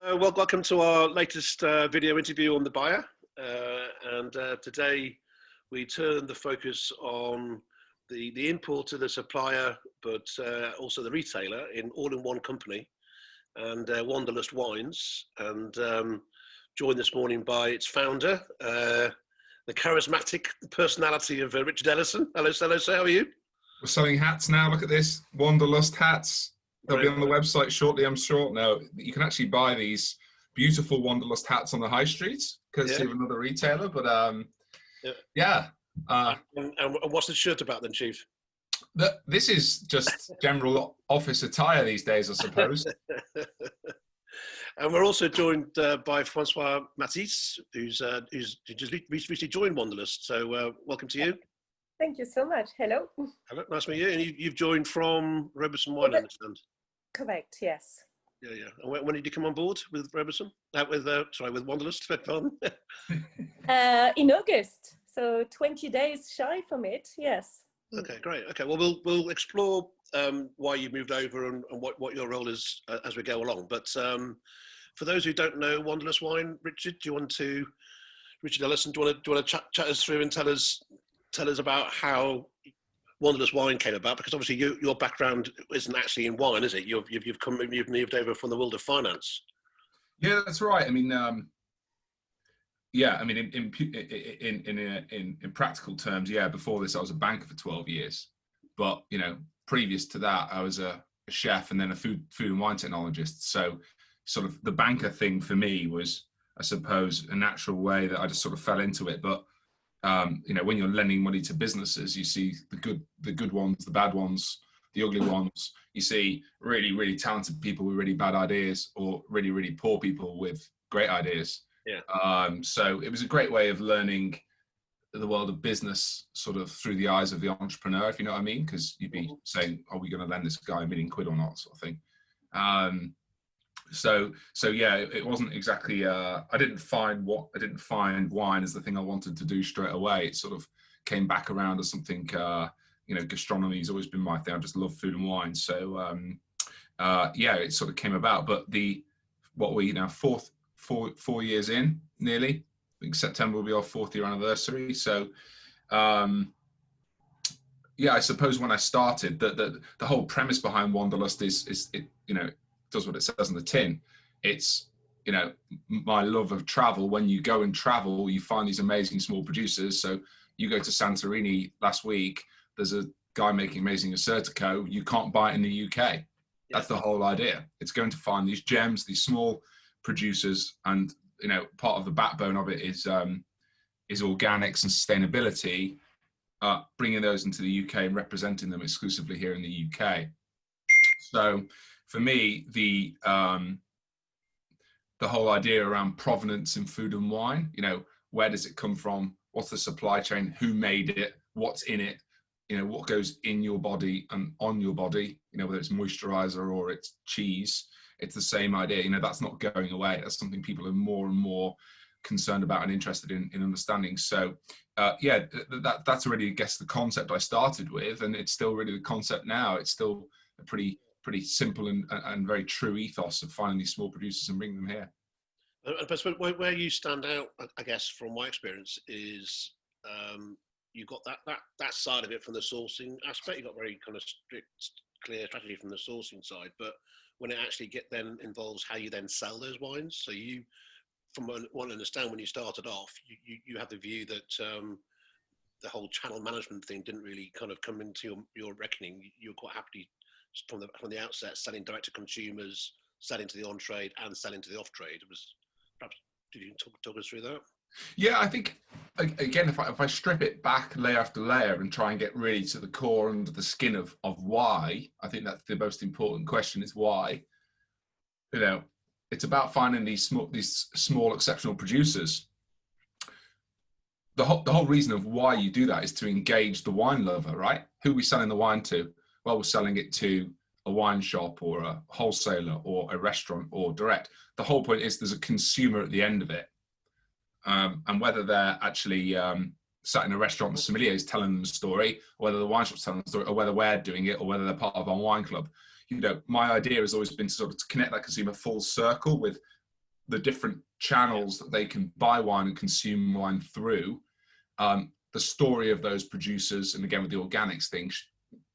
Welcome to our latest video interview on the buyer. Today we turn the focus on the importer, the supplier, but also the retailer in all-in-one company, and Wanderlust Wines. And joined this morning by its founder, the charismatic personality of Richard Ellison. Hello, sir, how are you? We're selling hats now. Look at this, Wanderlust hats. They'll be on the website shortly, I'm sure. No, you can actually buy these beautiful Wanderlust hats on the high streets, courtesy of another retailer. But and what's the shirt about then, Chief? This is just general office attire these days, I suppose. And we're also joined by Françoise Mathis, who's just recently joined Wanderlust. So welcome to you. Thank you so much. Hello. Hello, nice to meet you. And you've joined from Robertson Wine, I understand. Correct, yes. Yeah. And when did you come on board with Robertson? With Wanderlust, pardon. In August, so 20 days shy from it, yes. Okay, great. Okay, well, we'll explore why you moved over and what your role is as we go along. But for those who don't know Wanderlust Wine, Richard Ellison, do you want to chat us through and tell us about how Wanderlust Wine came about? Because obviously your background isn't actually in wine, is it? You've moved over from the world of finance. Yeah, that's right. I mean, in practical terms, before this I was a banker for 12 years. But previous to that, I was a chef and then a food and wine technologist. So sort of the banker thing for me was, I suppose, a natural way that I just sort of fell into it. But when you're lending money to businesses, you see the good ones, the bad ones, the ugly ones. You see really, really talented people with really bad ideas, or really, really poor people with great ideas. Yeah. So it was a great way of learning the world of business sort of through the eyes of the entrepreneur, if you know what I mean, because you'd be saying, are we going to lend this guy £1 million or not, sort of thing. It wasn't exactly, I didn't find wine as the thing I wanted to do straight away. It sort of came back around as something, gastronomy has always been my thing. I just love food and wine. So, it sort of came about, but four years in nearly, I think September will be our 4th year anniversary. So, I suppose when I started, the whole premise behind Wanderlust is it does what it says on the tin. It's, my love of travel. When you go and travel, you find these amazing small producers. So you go to Santorini last week, there's a guy making amazing Assyrtiko. You can't buy it in the UK. That's the whole idea. It's going to find these gems, these small producers, and part of the backbone of it is organics and sustainability, bringing those into the UK and representing them exclusively here in the UK. So for me, the whole idea around provenance in food and wine, where does it come from? What's the supply chain? Who made it? What's in it? What goes in your body and on your body, whether it's moisturizer or it's cheese, it's the same idea. That's not going away. That's something people are more and more concerned about and interested in understanding. So that's really, I guess, the concept I started with, and it's still really the concept now. It's still a pretty simple and very true ethos of finding these small producers and bringing them here. But where you stand out, I guess, from my experience, is you've got that side of it from the sourcing aspect. You've got very kind of strict, clear strategy from the sourcing side, but when it actually then involves how you then sell those wines. So you, from what I understand, when you started off, you had the view that the whole channel management thing didn't really kind of come into your reckoning. You were quite happy from the outset selling direct to consumers, selling to the on-trade and selling to the off-trade. Did you talk us through that? Yeah, I think, again, if I strip it back layer after layer and try and get really to the core under the skin of why, I think that's the most important question, is why. It's about finding these small exceptional producers. The whole reason of why you do that is to engage the wine lover, right? Who are we selling the wine to? Well, we're selling it to a wine shop or a wholesaler or a restaurant or direct. The whole point is there's a consumer at the end of it. And whether they're actually sat in a restaurant, the sommelier is telling them a story, or whether the wine shop's telling them a story, or whether we're doing it, or whether they're part of our wine club. My idea has always been to sort of connect that consumer full circle with the different channels that they can buy wine and consume wine through, the story of those producers, and again with the organics thing,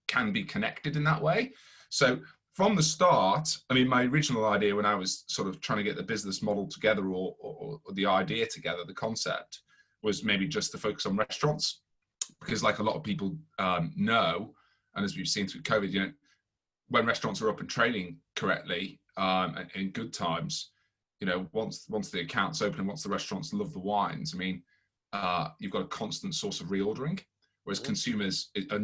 can be connected in that way. So from the start, I mean, my original idea when I was sort of trying to get the business model together, or the idea together, the concept, was maybe just to focus on restaurants, because like a lot of people know, and as we've seen through COVID, you know, when restaurants are up and trading correctly, in good times, you know, once the account's open and once the restaurants love the wines, I mean, you've got a constant source of reordering, whereas consumers are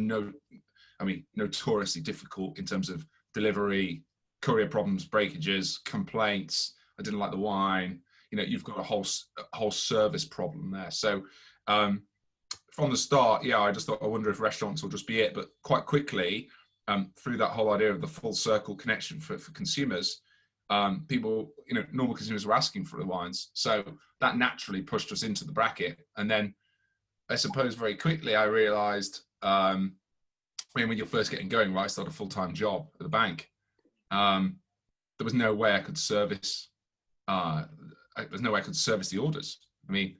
notoriously difficult in terms of delivery, courier problems, breakages, complaints. I didn't like the wine. You know, you've got a whole service problem there. So from the start, yeah, I just thought, I wonder if restaurants will just be it. But quite quickly, through that whole idea of the full circle connection for consumers, people, you know, normal consumers were asking for the wines. So that naturally pushed us into the bracket. And then I suppose very quickly I realized, I mean, when you're first getting going, right, I started a full-time job at the bank. There was no way I could service. There's no way I could service the orders. I mean,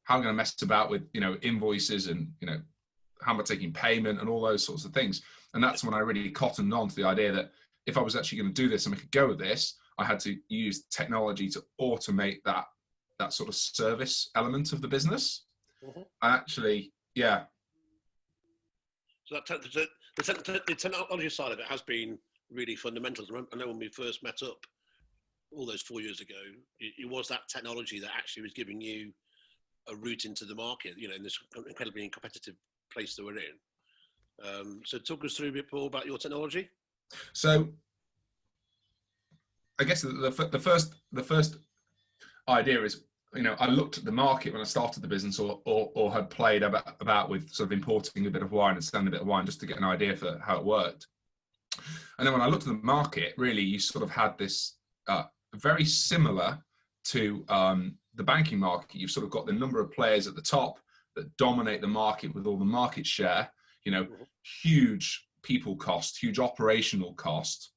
how am I going to mess about with, you know, invoices and, you know, how am I taking payment and all those sorts of things? And that's when I really cottoned on to the idea that if I was actually going to do this and make a go of this, I had to use technology to automate that sort of service element of the business. Actually, yeah. So the technology side of it has been really fundamental. I know when we first met up all those 4 years ago, it was that technology that actually was giving you a route into the market, you know, in this incredibly competitive place that we're in. So talk us through a bit more about your technology. So I guess the first idea is, you know, I looked at the market when I started the business, or had played about with sort of importing a bit of wine and selling a bit of wine just to get an idea for how it worked. And then when I looked at the market, really, you sort of had this very similar to the banking market. You've sort of got the number of players at the top that dominate the market with all the market share, you know, huge people cost, huge operational cost,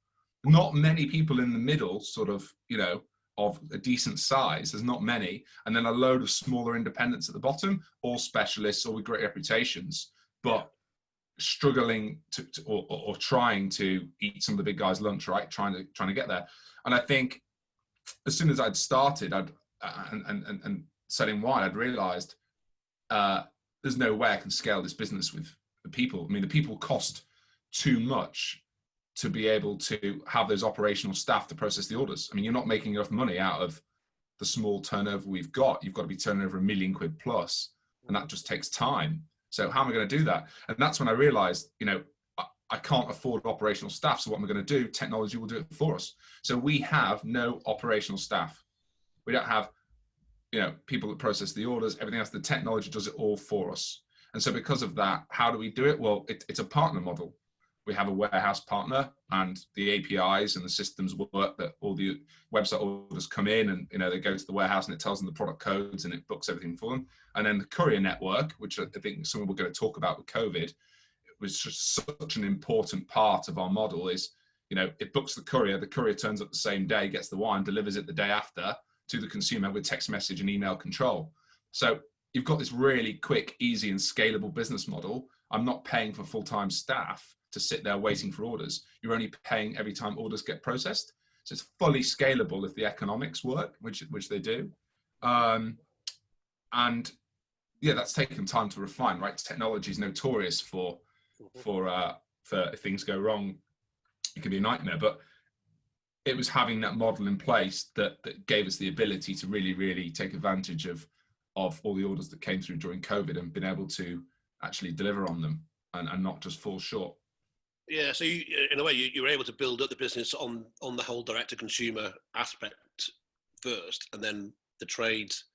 not many people in the middle, sort of, you know, of a decent size. There's not many. And then a load of smaller independents at the bottom, all specialists, all with great reputations, but struggling or trying to eat some of the big guys' lunch, right? Trying to get there. And I think as soon as I'd started, and selling wine, I'd realized there's no way I can scale this business with the people. I mean, the people cost too much to be able to have those operational staff to process the orders. I mean, you're not making enough money out of the small turnover we've got. You've got to be turning over £1 million plus, and that just takes time. So how am I going to do that? And that's when I realized, you know, I can't afford operational staff. So what am I going to do? Technology will do it for us. So we have no operational staff. We don't have, you know, people that process the orders, everything else. The technology does it all for us. And so because of that, how do we do it? Well, it's a partner model. We have a warehouse partner, and the APIs and the systems work that all the website orders come in, and, you know, they go to the warehouse and it tells them the product codes and it books everything for them. And then the courier network, which I think someone we're going to talk about with COVID, was just such an important part of our model, is, you know, it books the courier turns up the same day, gets the wine, delivers it the day after to the consumer with text message and email control. So you've got this really quick, easy and scalable business model. I'm not paying for full-time staff to sit there waiting for orders. You're only paying every time orders get processed. So it's fully scalable if the economics work, which they do. And yeah, that's taken time to refine, right? Technology is notorious for if things go wrong, it can be a nightmare. But it was having that model in place that gave us the ability to really take advantage of all the orders that came through during COVID, and been able to actually deliver on them and not just fall short. Yeah, so you, in a way, you were able to build up the business on the whole direct-to-consumer aspect first, and then the trades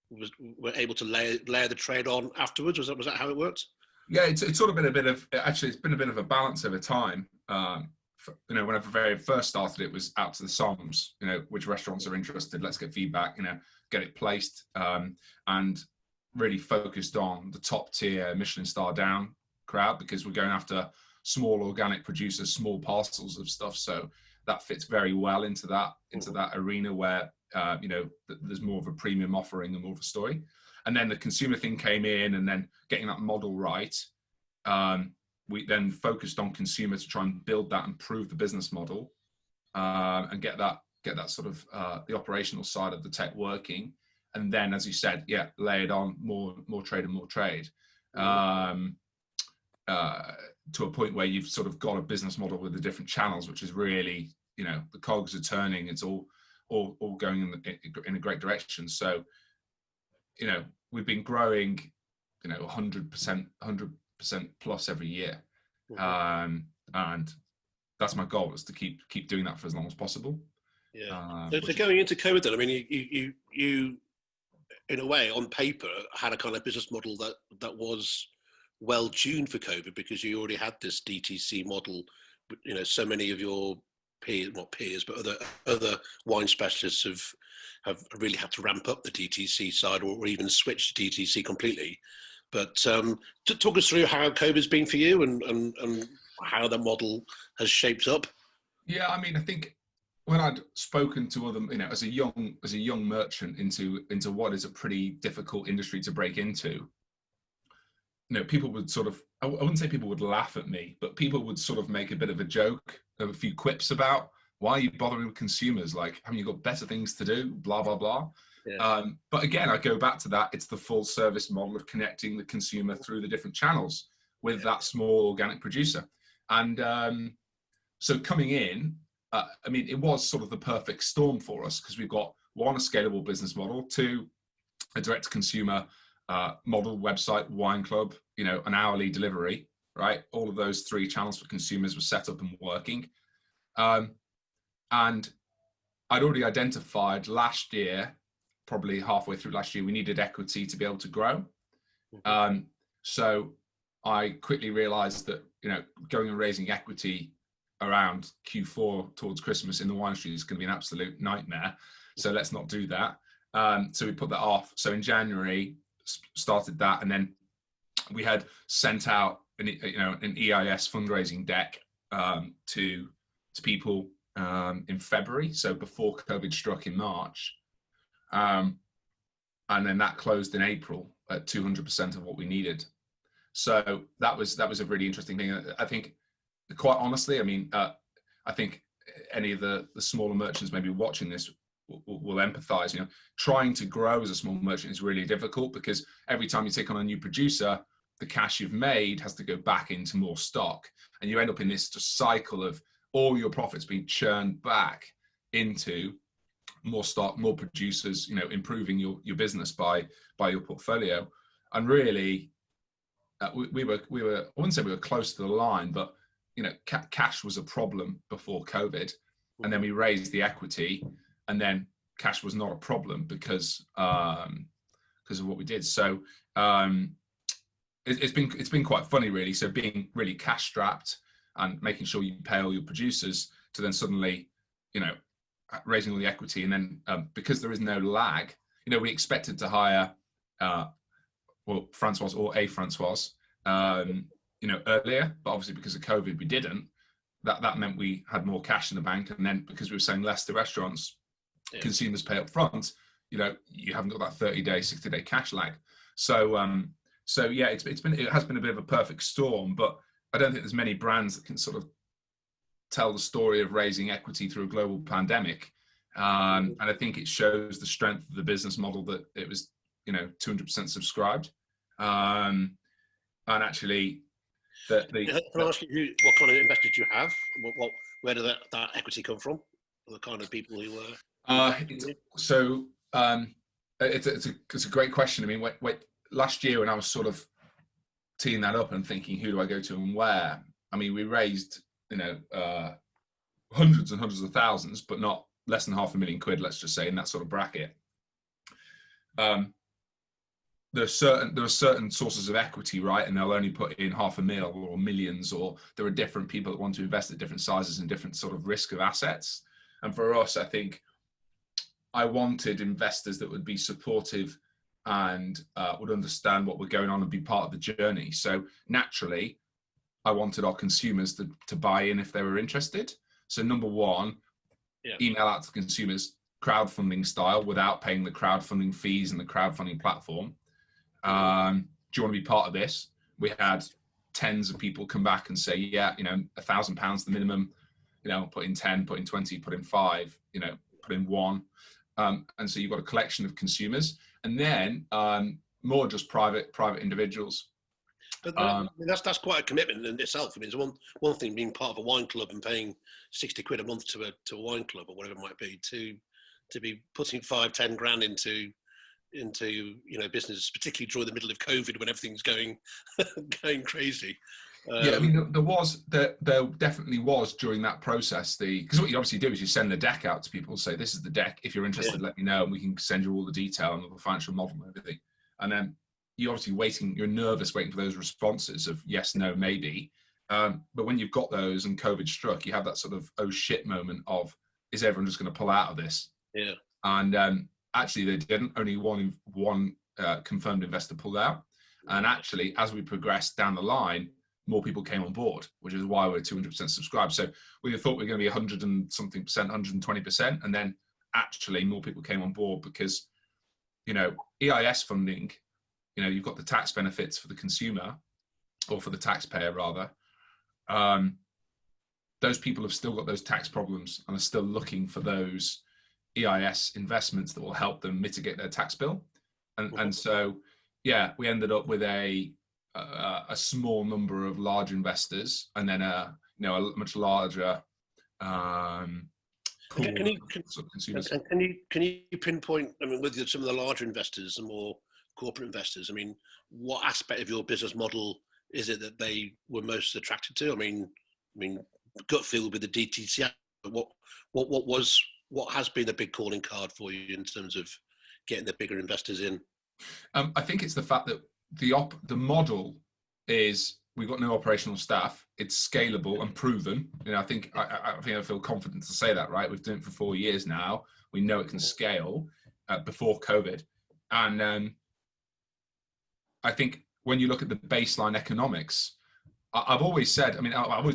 were able to layer the trade on afterwards. Was that how it worked? Yeah, it's sort of been a bit of, actually, it's been a bit of a balance over time. You know, when I very first started, it was out to the SOMs, you know, which restaurants are interested, let's get feedback, you know, get it placed, and really focused on the top tier Michelin star down crowd, because we're going after small organic producers, small parcels of stuff. So that fits very well into that arena where there's more of a premium offering and more of a story. And then the consumer thing came in, and then getting that model right. We then focused on consumer to try and build that and prove the business model, and get that sort of the operational side of the tech working. And then, as you said, layered on more trade and more trade, to a point where you've sort of got a business model with the different channels, which is really, the cogs are turning. It's all going in a great direction. So, we've been growing, 100% plus every year, and that's my goal, is to keep doing that for as long as possible. Yeah. So going into COVID, then, I mean, you in a way, on paper, had a kind of business model that was well tuned for COVID, because you already had this DTC model. So many of your peers, not peers, but other wine specialists have really had to ramp up the DTC side, or even switch to DTC completely. But to talk us through how COVID's been for you, and how the model has shaped up. Yeah, I mean, I think when I'd spoken to other, as a young merchant into what is a pretty difficult industry to break into, people would sort of, I wouldn't say people would laugh at me, but people would sort of make a bit of a joke, of a few quips about, why are you bothering with consumers? Like, haven't you got better things to do? Blah, blah, blah. Yeah. But again, I go back to that. It's the full service model of connecting the consumer through the different channels with that small organic producer. And so coming in, I mean, it was sort of the perfect storm for us, because we've got, one, a scalable business model, two, a direct to consumer model, website, wine club, an hourly delivery, right? All of those three channels for consumers were set up and working. And I'd already identified last year, probably halfway through last year, we needed equity to be able to grow. So I quickly realized that, going and raising equity around Q4 towards Christmas in the wine industry is going to be an absolute nightmare. So let's not do that. So we put that off. So in January, started that, and then we had sent out an EIS fundraising deck to people in February, so before COVID struck in March, and then that closed in April at 200% of what we needed. So that was a really interesting thing. I think, quite honestly, I mean, I think any of the smaller merchants maybe watching this will empathize. Trying to grow as a small merchant is really difficult, because every time you take on a new producer, the cash you've made has to go back into more stock, and you end up in this just cycle of all your profits being churned back into more stock, more producers, improving your business by your portfolio. And really, we were, I wouldn't say we were close to the line, but cash was a problem before COVID, and then we raised the equity, and then cash was not a problem because of what we did. So it's been quite funny, really. So being really cash strapped and making sure you pay all your producers, to then suddenly, raising all the equity, and then because there is no lag, we expected to hire Françoise or a Françoise, earlier, but obviously because of COVID we didn't. That meant we had more cash in the bank, and then because we were saying less to restaurants, consumers pay up front, you haven't got that 30-day, 60-day cash lag. So yeah, it has been a bit of a perfect storm, but I don't think there's many brands that can sort of tell the story of raising equity through a global pandemic. And I think it shows the strength of the business model, that it was, 200% subscribed. And actually, can I ask you what kind of investors you have? Where did that equity come from? The kind of people who were. It's a great question. I mean, last year when I was sort of teeing that up and thinking, who do I go to and where? I mean, we raised, hundreds and hundreds of thousands, but not less than £500,000, let's just say, in that sort of bracket. There are certain sources of equity, right? And they'll only put in £500,000 or millions, or there are different people that want to invest at different sizes and different sort of risk of assets. And for us, I think I wanted investors that would be supportive and would understand what we're going on and be part of the journey. So naturally, I wanted our consumers to buy in if they were interested. So number one, email out to consumers crowdfunding style without paying the crowdfunding fees and the crowdfunding platform. Do you want to be part of this? We had tens of people come back and say, yeah, you know, £1,000 the minimum, you know, put in 10, put in 20, put in 5, you know, put in 1. And so you've got a collection of consumers, and then more just private individuals. But that's quite a commitment in itself. I mean, it's one thing being part of a wine club and paying 60 quid a month to a wine club or whatever it might be, to be putting 5-10 grand into you know, business, particularly during the middle of COVID when everything's going crazy. Yeah, I mean, there definitely was during that process, because what you obviously do is you send the deck out to people, say, this is the deck, if you're interested, let me know, and we can send you all the detail and the financial model and everything. And then you're obviously you're nervous waiting for those responses of yes, no, maybe. But when you've got those and COVID struck, you have that sort of, oh shit moment of, is everyone just going to pull out of this? Yeah. And actually they didn't. Only one confirmed investor pulled out. And actually, as we progressed down the line, more people came on board, which is why we're 200% subscribed. So we thought we were going to be 100 and something percent, 120%. And then actually more people came on board because, you know, EIS funding, you know, you've got the tax benefits for the consumer, or for the taxpayer rather. Those people have still got those tax problems and are still looking for those EIS investments that will help them mitigate their tax bill. And so, yeah, we ended up with a small number of large investors, and then a much larger pool of consumers. Can you pinpoint? I mean, with some of the larger investors and more corporate investors, I mean, what aspect of your business model is it that they were most attracted to? I mean, gut feel with the DTC. What has been the big calling card for you in terms of getting the bigger investors in? I think it's the fact that the model is, we've got no operational staff. It's scalable and proven. You know, I think I feel confident to say that, right? We've done it for 4 years now. We know it can scale before COVID. And I think when you look at the baseline economics, I've always said, I mean,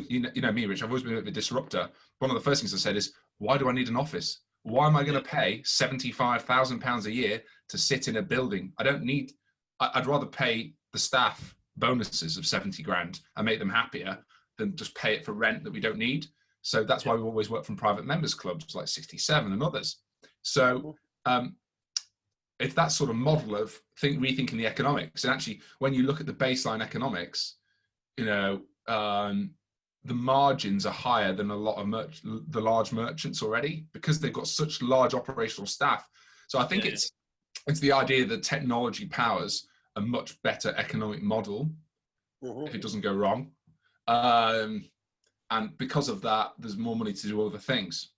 you know me, Rich, I've always been a bit of a disruptor. One of the first things I said is, why do I need an office? Why am I going to pay £75,000 a year to sit in a building? I'd rather pay the staff bonuses of 70 grand and make them happier than just pay it for rent that we don't need. So that's why we've always worked from private members clubs like 67 and others. So it's that sort of model of rethinking the economics. And actually, when you look at the baseline economics, you know, the margins are higher than a lot of the large merchants already, because they've got such large operational staff. So I think it's the idea that technology powers a much better economic model if it doesn't go wrong. And because of that, there's more money to do other things.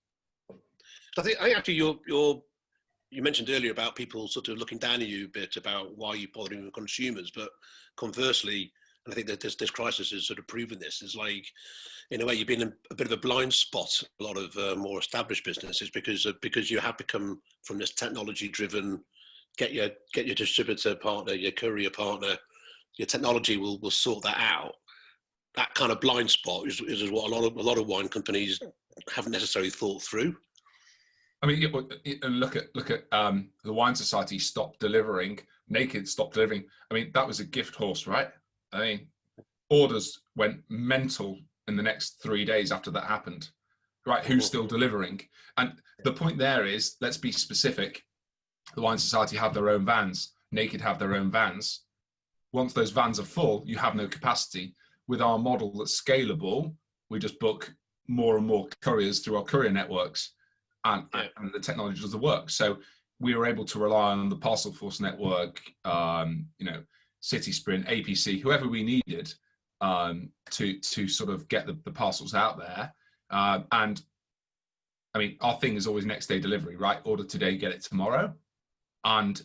I think actually you mentioned earlier about people sort of looking down at you a bit about why you're bothering with consumers, but conversely, and I think that this crisis has sort of proven this, is like, in a way, you've been in a bit of a blind spot, a lot of more established businesses, because you have become from this technology-driven, get your distributor partner, your courier partner, your technology will sort that out. That kind of blind spot is what a lot of wine companies haven't necessarily thought through. I mean, look at the Wine Society stopped delivering, Naked stopped delivering. I mean, that was a gift horse, right? I mean, orders went mental in the next 3 days after that happened, right? Who's still delivering? And the point there is, let's be specific. The Wine Society have their own vans. Naked have their own vans. Once those vans are full, you have no capacity. With our model that's scalable, we just book more and more couriers through our courier networks, and the technology does the work. So we were able to rely on the Parcel Force network, you know, City Sprint, APC, whoever we needed to sort of get the parcels out there. And I mean, our thing is always next day delivery, right? Order today, get it tomorrow. And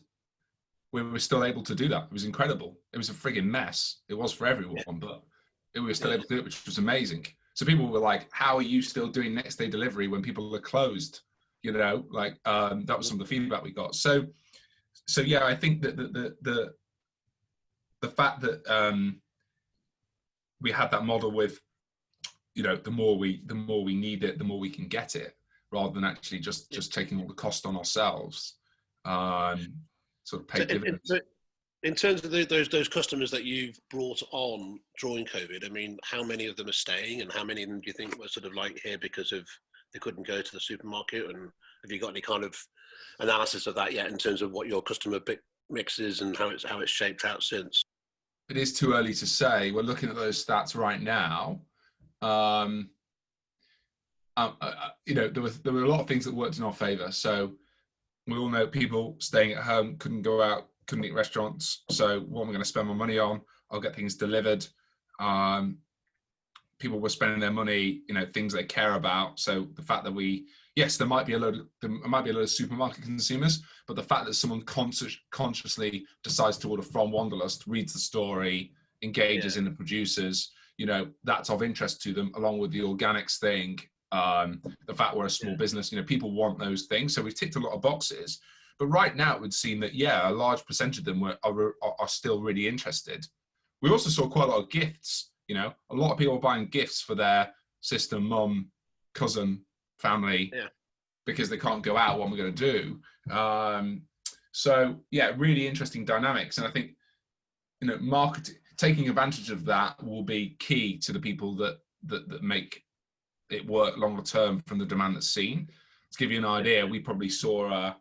we were still able to do that. It was incredible. It was a frigging mess. It was for everyone, but we were still able to do it, which was amazing. So people were like, how are you still doing next day delivery when people are closed? You know, like that was some of the feedback we got. So yeah, I think that the fact that we had that model with, you know, the more we need it, the more we can get it, rather than actually just taking all the cost on ourselves. Sort of pay dividends. In terms of those customers that you've brought on during COVID, I mean, how many of them are staying, and how many of them do you think were sort of like here because of they couldn't go to the supermarket? And have you got any kind of analysis of that yet in terms of what your customer mix is and how it's shaped out since? It is too early to say. We're looking at those stats right now. You know, there were a lot of things that worked in our favour. So we all know people staying at home, couldn't go out, couldn't eat restaurants. So what am I going to spend my money on? I'll get things delivered. People were spending their money, you know, things they care about. So the fact that there might be a load of supermarket consumers, but the fact that someone consciously decides to order from Wanderlust, reads the story, engages in the producers, you know, that's of interest to them, along with the organics thing. The fact we're a small business, you know, people want those things. So we've ticked a lot of boxes. But right now it would seem that, a large percentage of them are still really interested. We also saw quite a lot of gifts, you know, a lot of people buying gifts for their sister, mum, cousin, family, because they can't go out. What am I going to do? Really interesting dynamics. And I think, you know, taking advantage of that will be key to the people that make it work longer term from the demand that's seen. To give you an idea, we probably saw,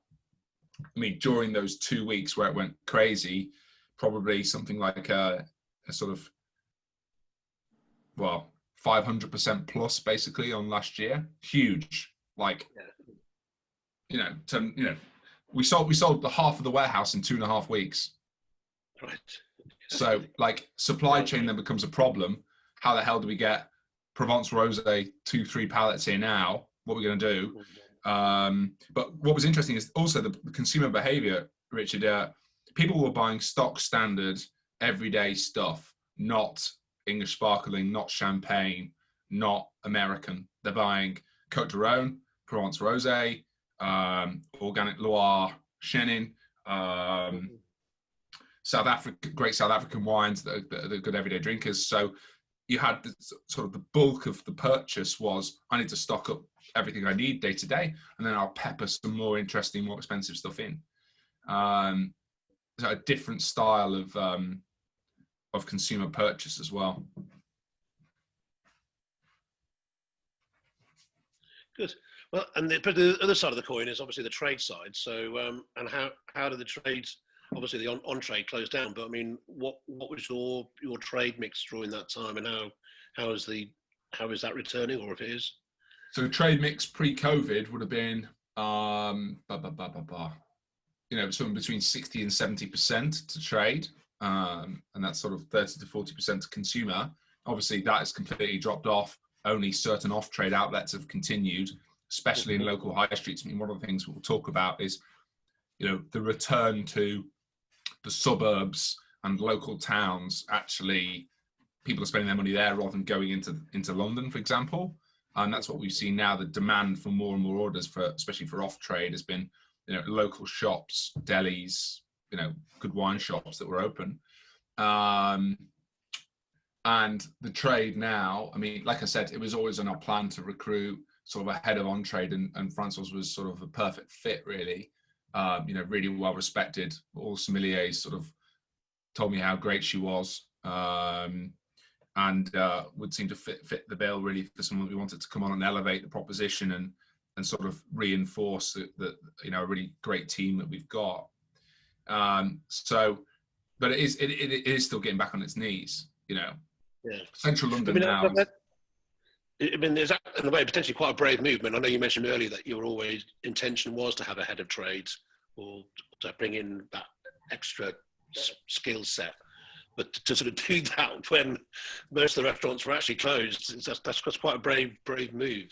during those 2 weeks where it went crazy, probably something like a sort of, 500% plus basically on last year. Huge, we sold the half of the warehouse in 2.5 weeks. Right. So supply chain then becomes a problem. How the hell do we get Provence Rosé 2-3 pallets here now? What are we going to do? But what was interesting is also the consumer behavior, Richard. People were buying stock standard everyday stuff, not English sparkling, not champagne, not American. They're buying Côte d'Rhône, Provence Rosé, organic Loire, Chenin, South Africa, great South African wines that are good everyday drinkers. So you had the bulk of the purchase was, I need to stock up everything I need day to day, and then I'll pepper some more interesting, more expensive stuff in. So a different style of consumer purchase as well. Good. Well, and the other side of the coin is obviously the trade side. So, and how did the trades? Obviously, the on trade closed down. But I mean, what was your trade mix during that time, and how is that returning, or if it is? So trade mix pre-COVID would have been something between 60 and 70% to trade, and that's sort of 30 to 40% to consumer. Obviously, that has completely dropped off. Only certain off-trade outlets have continued, especially in local high streets. I mean, one of the things we'll talk about is, you know, the return to the suburbs and local towns. Actually, people are spending their money there rather than going into London, for example. And that's what we've seen now. The demand for more and more orders, especially for off-trade, has been, you know, local shops, delis, you know, good wine shops that were open. And the trade now, I mean, like I said, it was always on our plan to recruit sort of a head of on-trade, and Françoise was sort of a perfect fit, really. You know, really well respected. All sommeliers sort of told me how great she was, and would seem to fit the bill really for someone we wanted to come on and elevate the proposition and sort of reinforce that you know, a really great team that we've got. But it is still getting back on its knees, you know. Yeah. Central London now. I mean, is that in a way potentially quite a brave movement? I know you mentioned earlier that your intention was to have a head of trades or to bring in that extra skill set, but to sort of do that when most of the restaurants were actually closed, that's quite a brave move.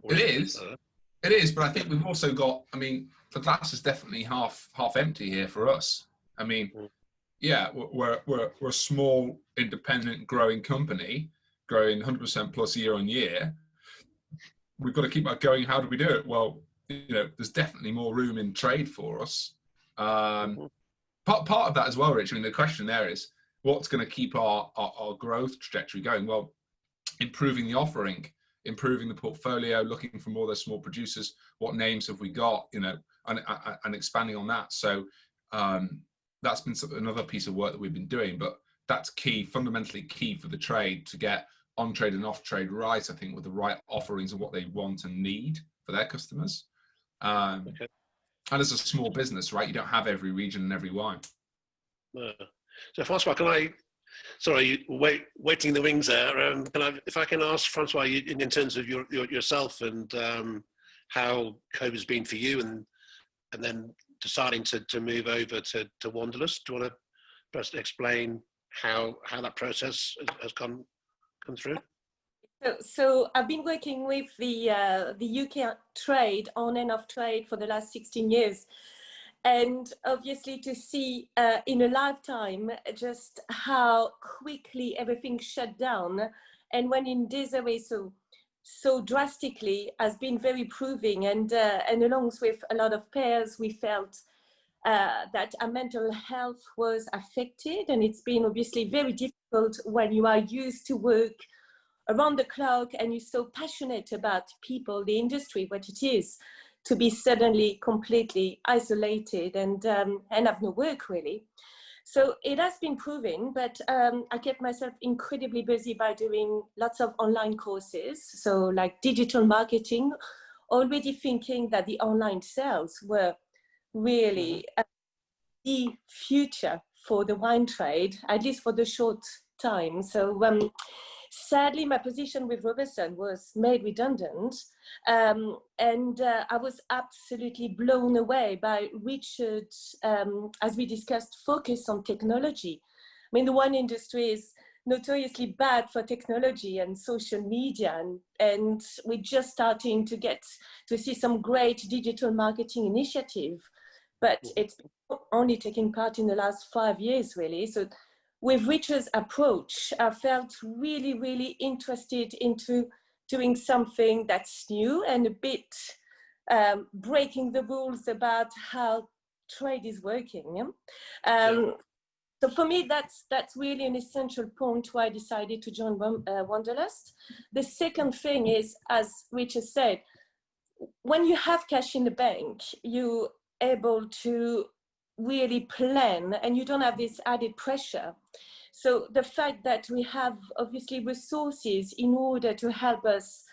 It is, but I think we've also got, I mean, the glass is definitely half empty here for us. I mean, yeah, we're a small, independent, growing company, growing 100% plus year on year. We've got to keep that going. How do we do it? Well, you know, there's definitely more room in trade for us. Part of that as well, Rich. I mean, the question there is, what's going to keep our growth trajectory going? Well, improving the offering, improving the portfolio, looking for more of those small producers. What names have we got, you know, and expanding on that. So that's been another piece of work that we've been doing, but that's key, fundamentally key for the trade to get on trade and off trade right, I think, with the right offerings of what they want and need for their customers. Okay. And as a small business, right, you don't have every region and every wine. So François, can I, sorry, waiting in the wings there. If I can ask François, in terms of yourself and how COVID's been for you, and then deciding to move over to Wanderlust, do you want to perhaps explain how that process has come through? So I've been working with the UK trade, on and off trade, for the last 16 years. And obviously to see in a lifetime just how quickly everything shut down and went in disarray so drastically has been very proving. And along with a lot of pairs, we felt that our mental health was affected. And it's been obviously very difficult when you are used to work around the clock and you're so passionate about people, the industry, what it is, to be suddenly completely isolated and have no work really. So it has been proven, but I kept myself incredibly busy by doing lots of online courses. So like digital marketing, already thinking that the online sales were really the future for the wine trade, at least for the short time. So sadly, my position with Robertson was made redundant, and I was absolutely blown away by Richard's, as we discussed, focus on technology. I mean, the wine industry is notoriously bad for technology and social media, and we're just starting to get to see some great digital marketing initiative, but it's only taking part in the last 5 years, really. So with Richard's approach, I felt really, really interested into doing something that's new and a bit breaking the rules about how trade is working. So for me, that's really an essential point why I decided to join Wanderlust. The second thing is, as Richard said, when you have cash in the bank, you're able to really plan and you don't have this added pressure. So the fact that we have obviously resources in order to help us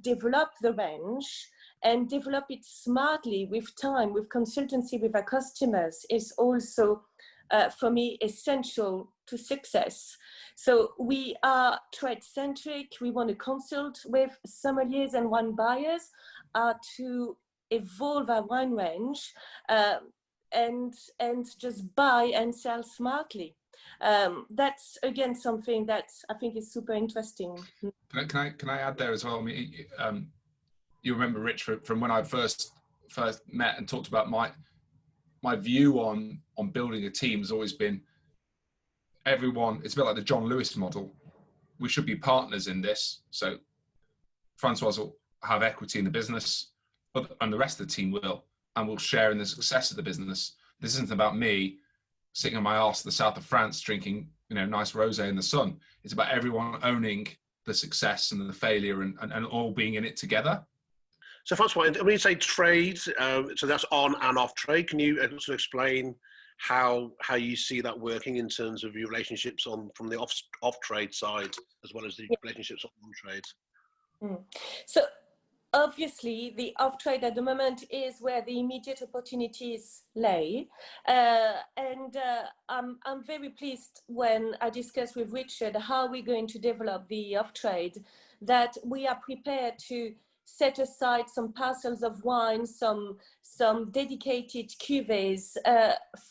develop the range and develop it smartly with time, with consultancy with our customers, is also for me essential to success. So we are trade centric. We want to consult with sommeliers and wine buyers to evolve our wine range and just buy and sell smartly. That's again something that I think is super interesting. Can I add there as well? I mean, you remember, Rich, from when I first met and talked about my view on building a team has always been everyone. It's a bit like the John Lewis model. We should be partners in this. So Françoise will have equity in the business, and the rest of the team will, and we'll share in the success of the business. This isn't about me sitting on my arse in the south of France drinking, nice rosé in the sun. It's about everyone owning the success and the failure and all being in it together. So François, when you say trade, so that's on and off trade, can you also explain how you see that working in terms of your relationships from the off trade side as well as the relationships on trade? So obviously the off trade at the moment is where the immediate opportunities lay, and I'm very pleased when I discussed with Richard how we're going to develop the off trade, that we are prepared to set aside some parcels of wine, some dedicated cuvées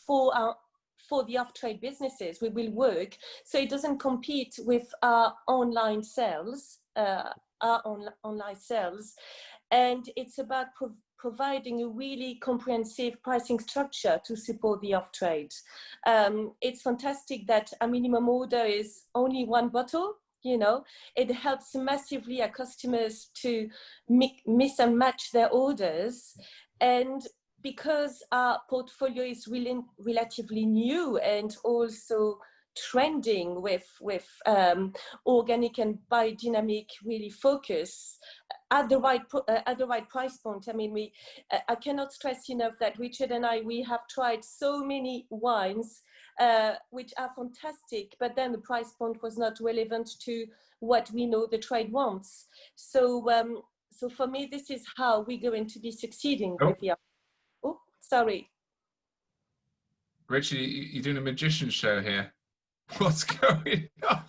for the off-trade businesses. We will work so it doesn't compete with our online sales, online sales, and it's about providing a really comprehensive pricing structure to support the off-trade. It's fantastic that a minimum order is only 1 bottle. It helps massively our customers to miss and match their orders. And because our portfolio is really relatively new and also trending with organic and biodynamic really focus at the right price point. I mean, I cannot stress enough that Richard and we have tried so many wines which are fantastic, but then the price point was not relevant to what we know the trade wants. So so for me, this is how we're going to be succeeding with the. Oh, sorry. Richard, you're doing a magician show here. What's going on?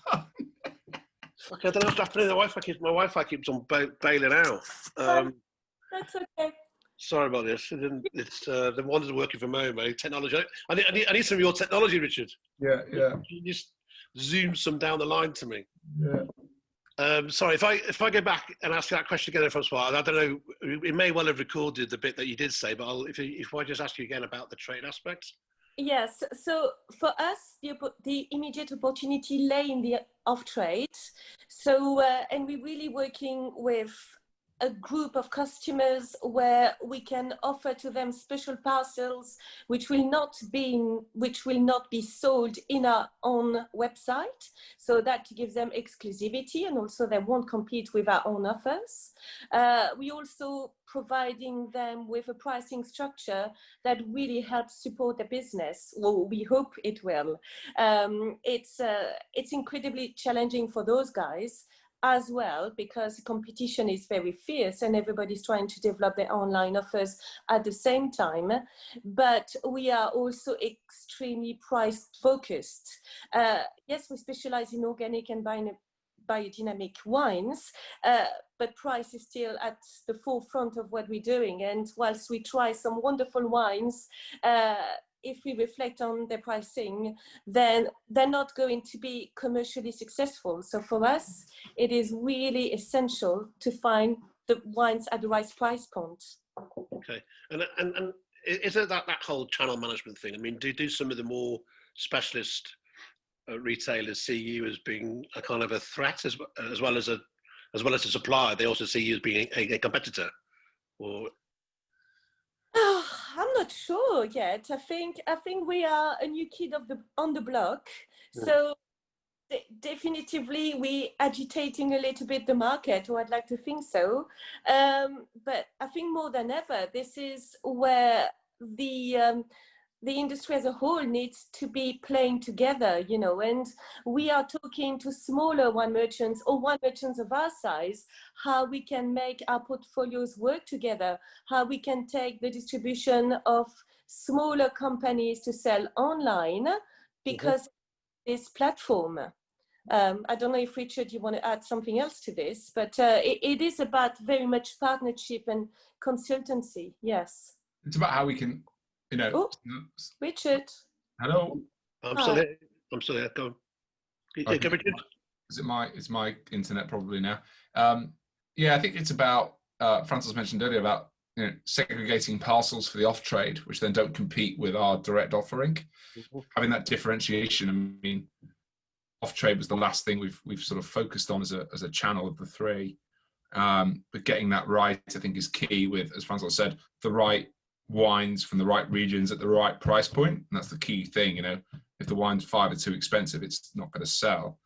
Fuck, I don't know what's happening. My Wi-Fi keeps on bailing out. That's okay. Sorry about this. It's the ones that are working from home. Technology. I need some of your technology, Richard. Yeah. Can you just zoom some down the line to me? Yeah. Sorry, if I go back and ask that question again, Françoise, I don't know. It may well have recorded the bit that you did say, but if I just ask you again about the trade aspect. Yes, so for us, the immediate opportunity lay in the off-trade. So, and we're really working with a group of customers where we can offer to them special parcels which will not be sold in our own website. So that gives them exclusivity, and also they won't compete with our own offers. We also providing them with a pricing structure that really helps support the business. Well, we hope it will. It's incredibly challenging for those guys as well, because competition is very fierce and everybody's trying to develop their online offers at the same time. But we are also extremely price focused. Yes, we specialize in organic and biodynamic wines, but price is still at the forefront of what we're doing. And whilst we try some wonderful wines, if we reflect on the pricing, then they're not going to be commercially successful. So for us, it is really essential to find the wines at the right price point. Okay, and is it that whole channel management thing? I mean, do some of the more specialist retailers see you as being a kind of a threat as well as a supplier? They also see you as being a competitor, or? Oh, I'm not sure yet. I think we are a new kid on the block. Yeah. So definitively we agitating a little bit the market, or I'd like to think so. But I think more than ever, this is where the industry as a whole needs to be playing together, you know, and we are talking to smaller wine merchants or wine merchants of our size, how we can make our portfolios work together, how we can take the distribution of smaller companies to sell online because this platform. I don't know if Richard, you want to add something else to this, but it is about very much partnership and consultancy. Yes. It's about how we can, you know. Oh, Richard. Hello. I'm still here. Go on. Okay. Richard. Is my internet probably now? Yeah, I think it's about, Françoise mentioned earlier about, you know, segregating parcels for the off trade, which then don't compete with our direct offering. Having that differentiation. I mean, off trade was the last thing we've sort of focused on as a channel of the three. But getting that right, I think, is key with, as Françoise said, the right wines from the right regions at the right price point. And that's the key thing, you know. If the wine's $5 are too expensive, it's not going to sell.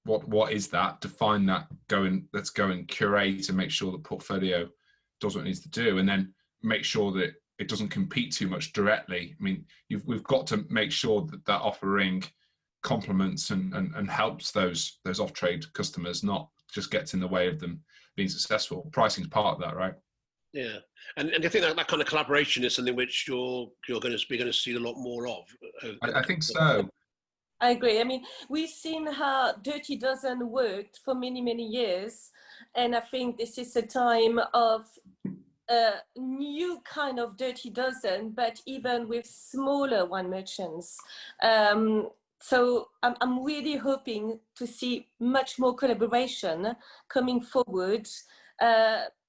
What is that? Define that, let's go and curate and make sure the portfolio does what it needs to do, and then make sure that it doesn't compete too much directly. I mean, we've got to make sure that offering complements and helps those off-trade customers, not just gets in the way of them being successful. Pricing is part of that, right? Yeah, and do you think that kind of collaboration is something which you're going to see a lot more of? I think so. I agree. I mean, we've seen how Dirty Dozen worked for many, many years. And I think this is a time of a new kind of Dirty Dozen, but even with smaller wine merchants. So I'm really hoping to see much more collaboration coming forward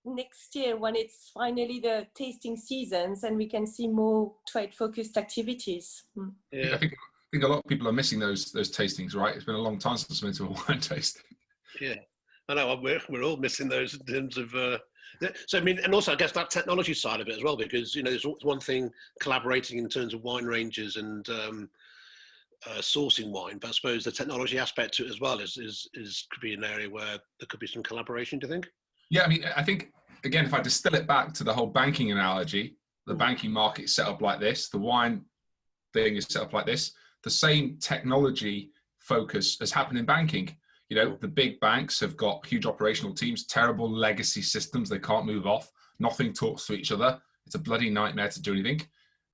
next year when it's finally the tasting seasons and we can see more trade-focused activities. Yeah. I think a lot of people are missing those tastings, right? It's been a long time since I've been to a wine tasting. Yeah, I know. We're all missing those in terms of. So I mean, and also I guess that technology side of it as well, because you know, there's one thing collaborating in terms of wine ranges and sourcing wine, but I suppose the technology aspect to it as well is could be an area where there could be some collaboration. Do you think? Yeah, I mean, I think again, if I distill it back to the whole banking analogy, the banking market is set up like this, the wine thing is set up like this. The same technology focus has happened in banking. You know, the big banks have got huge operational teams, terrible legacy systems they can't move off. Nothing talks to each other. It's a bloody nightmare to do anything.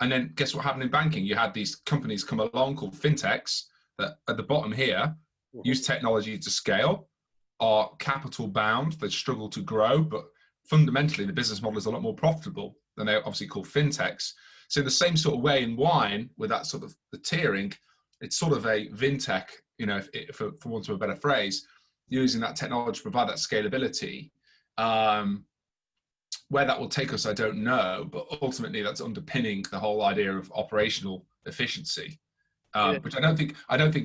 And then guess what happened in banking? You had these companies come along called fintechs that at the bottom here use technology to scale, are capital bound, they struggle to grow, but fundamentally the business model is a lot more profitable than they're obviously called fintechs. So in the same sort of way in wine, with that sort of the tiering, it's sort of a vintech, you know, for want of a better phrase, using that technology to provide that scalability. Where that will take us, I don't know, but ultimately that's underpinning the whole idea of operational efficiency, which I don't think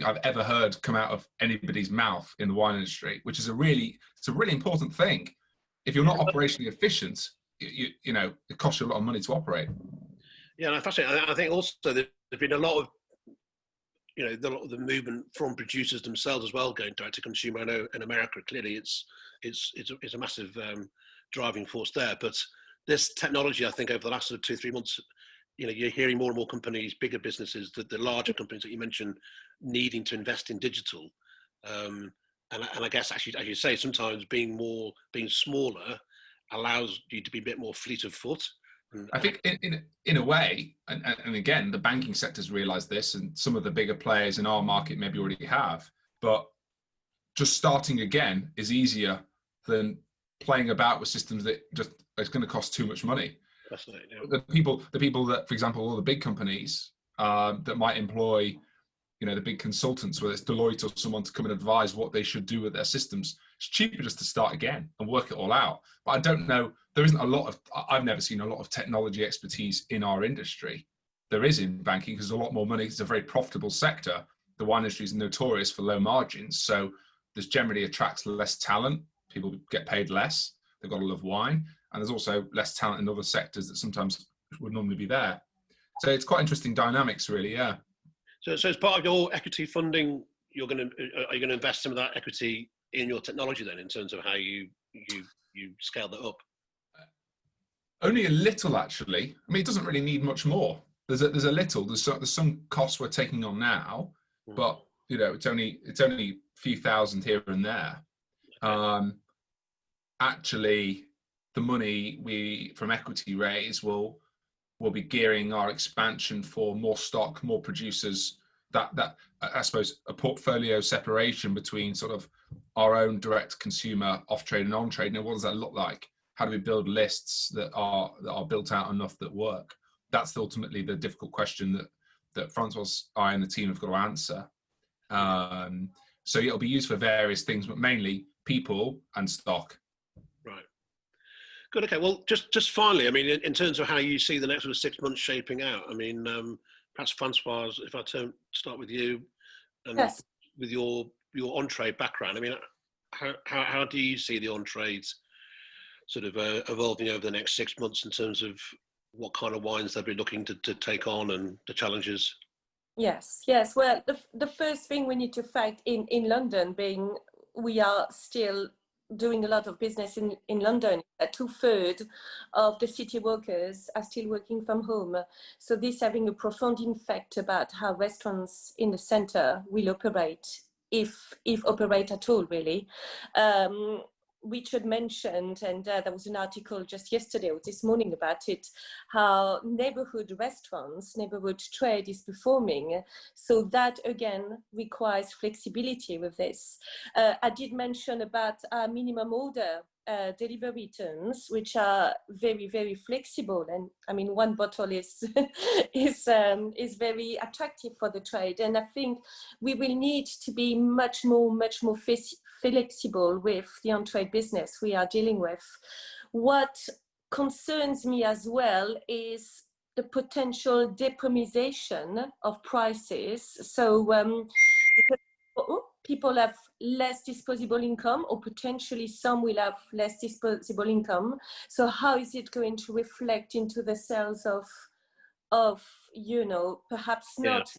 I've ever heard come out of anybody's mouth in the wine industry, which is a really important thing. If you're not operationally efficient, you know, it costs you a lot of money to operate. Yeah, and fascinating. I think also there's been a lot of, you know, the movement from producers themselves as well going direct to consumer. I know in America clearly it's a massive driving force there. But this technology, I think, over the last sort of 2-3 months, you know, you're hearing more and more companies, bigger businesses, the larger companies that you mentioned, needing to invest in digital. And I guess actually, as you say, sometimes being smaller allows you to be a bit more fleet of foot. I think in a way, and again, the banking sector's realised this, and some of the bigger players in our market maybe already have, but just starting again is easier than playing about with systems that just it's going to cost too much money. Fascinating, yeah. The people that, for example, all the big companies that might employ, you know, the big consultants, whether it's Deloitte or someone to come and advise what they should do with their systems, it's cheaper just to start again and work it all out. But I don't know, I've never seen a lot of technology expertise in our industry. There is in banking because there's a lot more money. It's a very profitable sector. The wine industry is notorious for low margins. So this generally attracts less talent. People get paid less. They've got to love wine. And there's also less talent in other sectors that sometimes would normally be there. So it's quite interesting dynamics, really, yeah. So as part of your equity funding, are you going to invest some of that equity in your technology then, in terms of how you scale that up? Only a little, actually. I mean, it doesn't really need much more. There's a little. There's some costs we're taking on now, but you know, it's only a few thousand here and there. Actually, the money from equity raise will be gearing our expansion for more stock, more producers. That I suppose a portfolio separation between sort of our own direct consumer, off trade and on trade. Now, what does that look like? How do we build lists that are built out enough that work? That's ultimately the difficult question that Françoise, I, and the team have got to answer. So it'll be used for various things, but mainly people and stock. Right. Good. Okay. Well, just finally, I mean, in terms of how you see the next sort of 6 months shaping out, I mean, perhaps Françoise, if I start with you, and yes, with your on-trade background, I mean, how do you see the on-trades sort of evolving over the next 6 months in terms of what kind of wines they'll be looking to take on and the challenges? Yes. Well, the first thing we need to fact in London, being we are still doing a lot of business in London, 2/3 of the city workers are still working from home. So this having a profound effect about how restaurants in the center will operate, if operate at all, really. Richard mentioned, and there was an article just yesterday or this morning about it, how neighborhood restaurants, neighborhood trade is performing. So that again requires flexibility with this. I did mention about minimum order delivery terms, which are very, very flexible. And I mean, one bottle is very attractive for the trade. And I think we will need to be much more flexible with the on-trade business we are dealing with. What concerns me as well is the potential depremization of prices. So people have less disposable income, or potentially some will have less disposable income. So how is it going to reflect into the sales of you know, perhaps not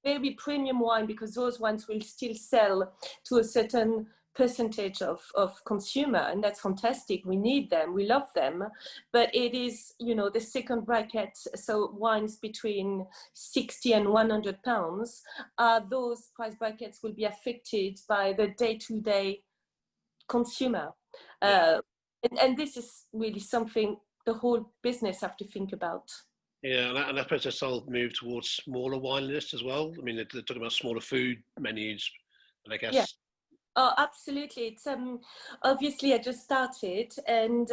very premium wine, because those ones will still sell to a certain percentage of consumer, and that's fantastic. We need them, we love them, but it is, you know, the second bracket, so wines between 60 and 100 pounds, those price brackets will be affected by the day-to-day consumer. And this is really something the whole business have to think about. Yeah, and I suppose there's still move towards smaller wine lists as well. I mean, they're talking about smaller food menus, and I guess. Yeah. Oh, absolutely. It's obviously I just started, and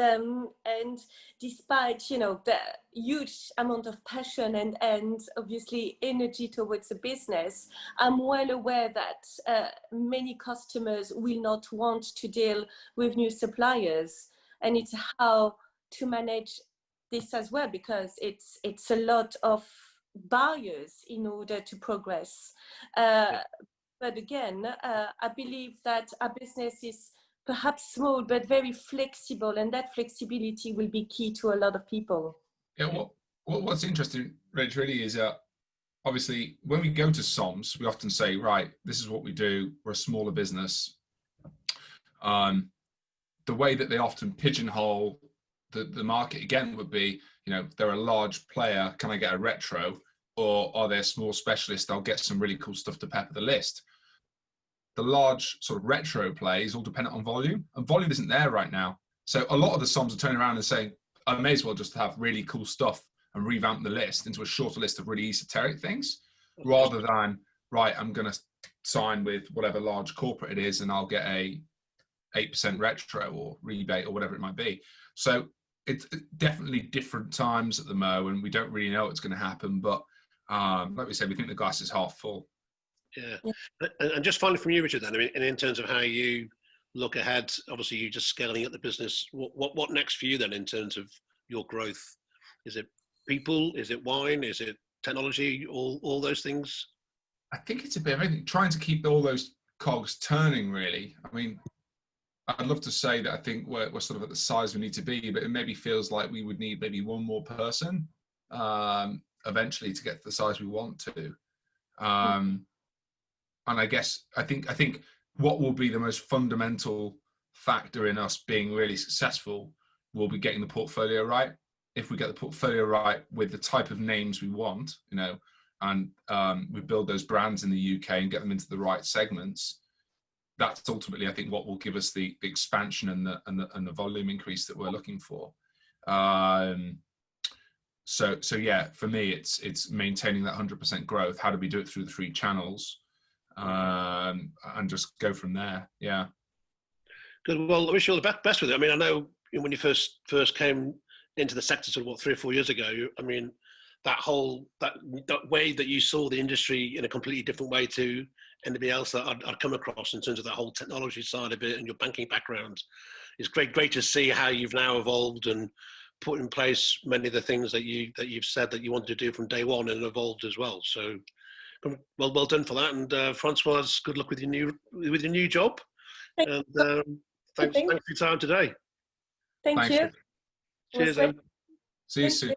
despite, you know, the huge amount of passion and obviously energy towards the business, I'm well aware that many customers will not want to deal with new suppliers, and it's how to manage this as well, because it's a lot of barriers in order to progress. But again, I believe that our business is perhaps small, but very flexible, and that flexibility will be key to a lot of people. Yeah, what's interesting, Rich, really is obviously when we go to SOMs, we often say, right, this is what we do. We're a smaller business. The way that they often pigeonhole the market again would be, you know, they're a large player. Can I get a retro? Or are they a small specialist? I'll get some really cool stuff to pepper the list. The large sort of retro play is all dependent on volume, and volume isn't there right now. So a lot of the SOMs are turning around and saying, I may as well just have really cool stuff and revamp the list into a shorter list of really esoteric things, rather than, right, I'm going to sign with whatever large corporate it is and I'll get a 8% retro or rebate or whatever it might be. So it's definitely different times at the Mo, and we don't really know what's going to happen. But like we said, we think the glass is half full. Yeah. And just finally from you, Richard, then, I mean, and in terms of how you look ahead, obviously you're just scaling up the business. What next for you then in terms of your growth? Is it people? Is it wine? Is it technology? All those things? I think it's a bit of everything, trying to keep all those cogs turning, really. I mean, I'd love to say that I think we're sort of at the size we need to be, but it maybe feels like we would need maybe one more person eventually to get to the size we want to. And I guess I think what will be the most fundamental factor in us being really successful will be getting the portfolio right. If we get the portfolio right with the type of names we want, you know, and we build those brands in the UK and get them into the right segments, that's ultimately, I think, what will give us the expansion and the volume increase that we're looking for. So yeah, for me, it's maintaining that 100% growth. How do we do it through the 3 channels? And just go from there. Yeah. Good. Well, I wish you all the best with it. I mean, I know when you first came into the sector, sort of what, 3 or 4 years ago. I mean, that way that you saw the industry in a completely different way to anybody else that I'd come across in terms of that whole technology side of it and your banking background. It's great to see how you've now evolved and put in place many of the things that you've said that you wanted to do from day one, and evolved as well. So. Well done for that, and Françoise, good luck with your new job. And thanks for your time today. Thank you. Cheers. See you soon.